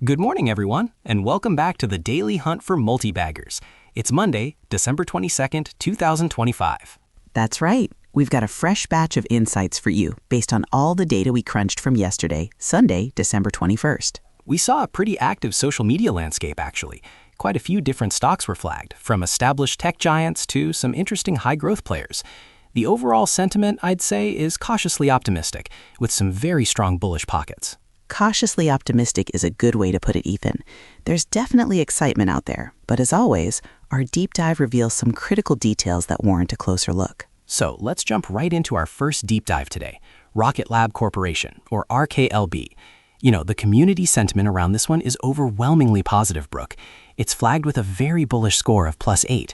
Good morning, everyone, and welcome back to the Daily Hunt for Multibaggers. It's Monday, December 22nd, 2025. That's right. We've got a fresh batch of insights for you based on all the data we crunched from yesterday, Sunday, December 21st. We saw a pretty active social media landscape, actually. Quite a few different stocks were flagged, from established tech giants to some interesting high-growth players. The overall sentiment, I'd say, is cautiously optimistic, with some very strong bullish pockets. Cautiously optimistic is a good way to put it, Ethan. There's definitely excitement out there, but as always, our deep dive reveals some critical details that warrant a closer look. So let's jump right into our first deep dive today, Rocket Lab Corporation, or RKLB. The community sentiment around this one is overwhelmingly positive, Brooke. It's flagged with a very bullish score of +8.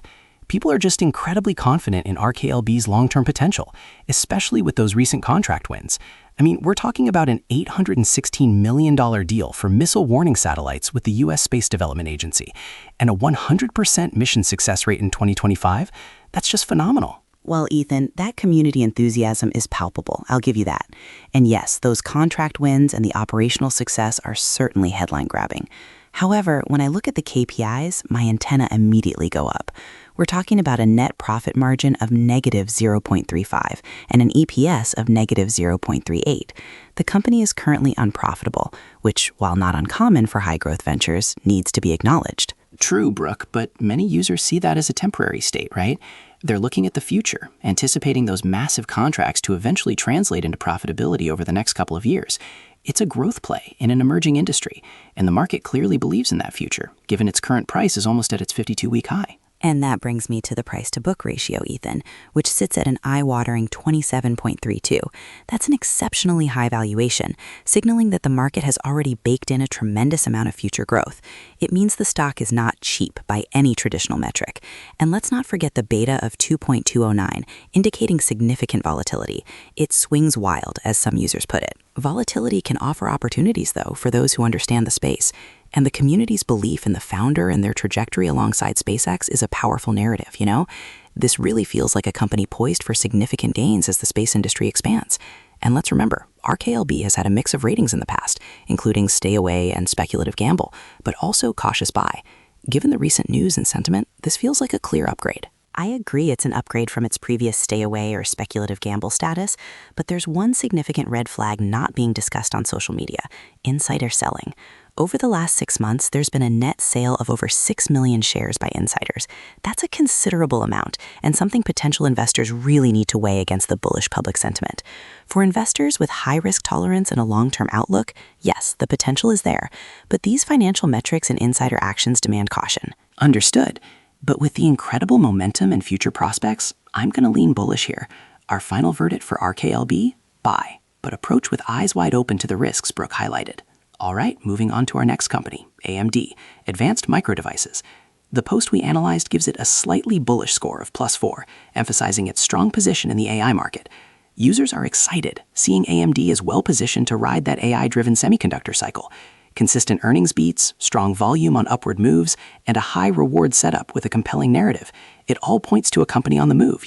People are just incredibly confident in RKLB's long-term potential, especially with those recent contract wins. We're talking about an $816 million deal for missile warning satellites with the U.S. Space Development Agency, and a 100% mission success rate in 2025. That's just phenomenal. Well, Ethan, that community enthusiasm is palpable, I'll give you that. And yes, those contract wins and the operational success are certainly headline-grabbing. However, when I look at the KPIs, my antenna immediately go up. We're talking about a net profit margin of negative 0.35 and an EPS of negative 0.38. The company is currently unprofitable, which, while not uncommon for high-growth ventures, needs to be acknowledged. True, Brooke, but many users see that as a temporary state, right? They're looking at the future, anticipating those massive contracts to eventually translate into profitability over the next couple of years. It's a growth play in an emerging industry, and the market clearly believes in that future, given its current price is almost at its 52-week high. And that brings me to the price-to-book ratio, Ethan, which sits at an eye-watering 27.32. That's an exceptionally high valuation, signaling that the market has already baked in a tremendous amount of future growth. It means the stock is not cheap by any traditional metric. And let's not forget the beta of 2.209, indicating significant volatility. It swings wild, as some users put it. Volatility can offer opportunities, though, for those who understand the space. And the community's belief in the founder and their trajectory alongside SpaceX is a powerful narrative, This really feels like a company poised for significant gains as the space industry expands. And let's remember, RKLB has had a mix of ratings in the past, including stay away and speculative gamble, but also cautious buy. Given the recent news and sentiment, this feels like a clear upgrade. I agree it's an upgrade from its previous stay away or speculative gamble status, but there's one significant red flag not being discussed on social media: insider selling. Over the last 6 months, there's been a net sale of over 6 million shares by insiders. That's a considerable amount, and something potential investors really need to weigh against the bullish public sentiment. For investors with high risk tolerance and a long-term outlook, yes, the potential is there, but these financial metrics and insider actions demand caution. Understood. But with the incredible momentum and future prospects, I'm going to lean bullish here. Our final verdict for RKLB? Buy, but approach with eyes wide open to the risks Brooke highlighted. All right, moving on to our next company, AMD, Advanced Micro Devices. The post we analyzed gives it a slightly bullish score of +4, emphasizing its strong position in the AI market. Users are excited, seeing AMD is well-positioned to ride that AI-driven semiconductor cycle. Consistent earnings beats, strong volume on upward moves, and a high reward setup with a compelling narrative. It all points to a company on the move,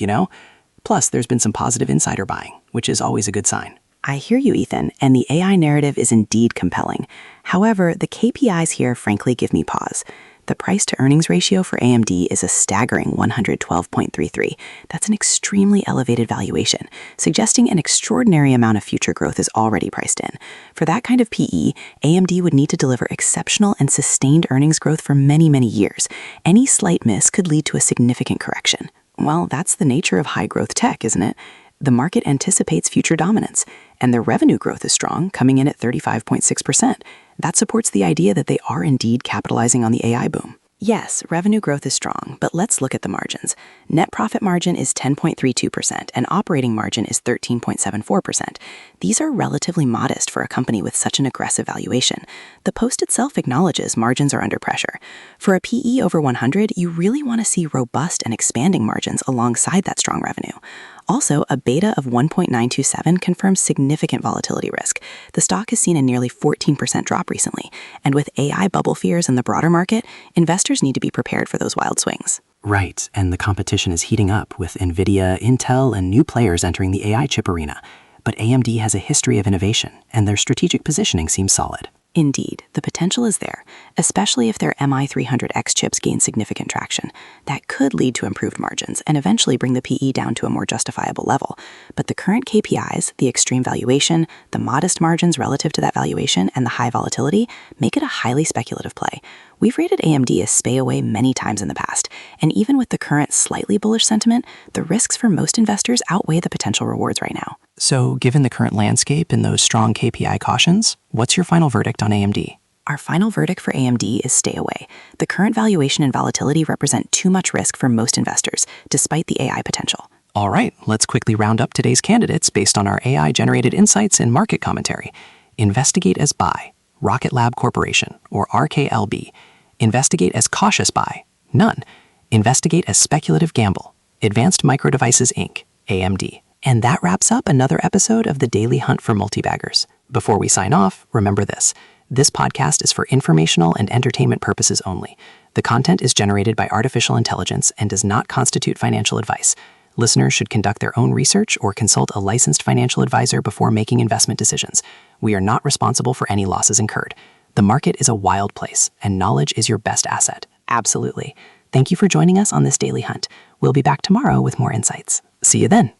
Plus, there's been some positive insider buying, which is always a good sign. I hear you, Ethan, and the AI narrative is indeed compelling. However, the KPIs here frankly give me pause. The price-to-earnings ratio for AMD is a staggering 112.33. That's an extremely elevated valuation, suggesting an extraordinary amount of future growth is already priced in. For that kind of PE, AMD would need to deliver exceptional and sustained earnings growth for many, many years. Any slight miss could lead to a significant correction. Well, that's the nature of high-growth tech, isn't it? The market anticipates future dominance, and their revenue growth is strong, coming in at 35.6%. That supports the idea that they are indeed capitalizing on the AI boom. Yes, revenue growth is strong, but let's look at the margins. Net profit margin is 10.32%, and operating margin is 13.74%. These are relatively modest for a company with such an aggressive valuation. The post itself acknowledges margins are under pressure. For a PE over 100, you really want to see robust and expanding margins alongside that strong revenue. Also, a beta of 1.927 confirms significant volatility risk. The stock has seen a nearly 14% drop recently, and with AI bubble fears in the broader market, investors need to be prepared for those wild swings. Right, and the competition is heating up with NVIDIA, Intel, and new players entering the AI chip arena. But AMD has a history of innovation, and their strategic positioning seems solid. Indeed, the potential is there, especially if their MI300X chips gain significant traction. That could lead to improved margins and eventually bring the PE down to a more justifiable level. But the current KPIs, the extreme valuation, the modest margins relative to that valuation, and the high volatility make it a highly speculative play. We've rated AMD as spay away many times in the past, and even with the current slightly bullish sentiment, the risks for most investors outweigh the potential rewards right now. So, given the current landscape and those strong KPI cautions, what's your final verdict on AMD? Our final verdict for AMD is stay away. The current valuation and volatility represent too much risk for most investors, despite the AI potential. All right, let's quickly round up today's candidates based on our AI-generated insights and market commentary. Investigate as buy, Rocket Lab Corporation, or RKLB. Investigate as cautious buy, none. Investigate as speculative gamble, Advanced Micro Devices Inc., AMD. And that wraps up another episode of the Daily Hunt for Multibaggers. Before we sign off, remember this. This podcast is for informational and entertainment purposes only. The content is generated by artificial intelligence and does not constitute financial advice. Listeners should conduct their own research or consult a licensed financial advisor before making investment decisions. We are not responsible for any losses incurred. The market is a wild place, and knowledge is your best asset. Absolutely. Thank you for joining us on this Daily Hunt. We'll be back tomorrow with more insights. See you then.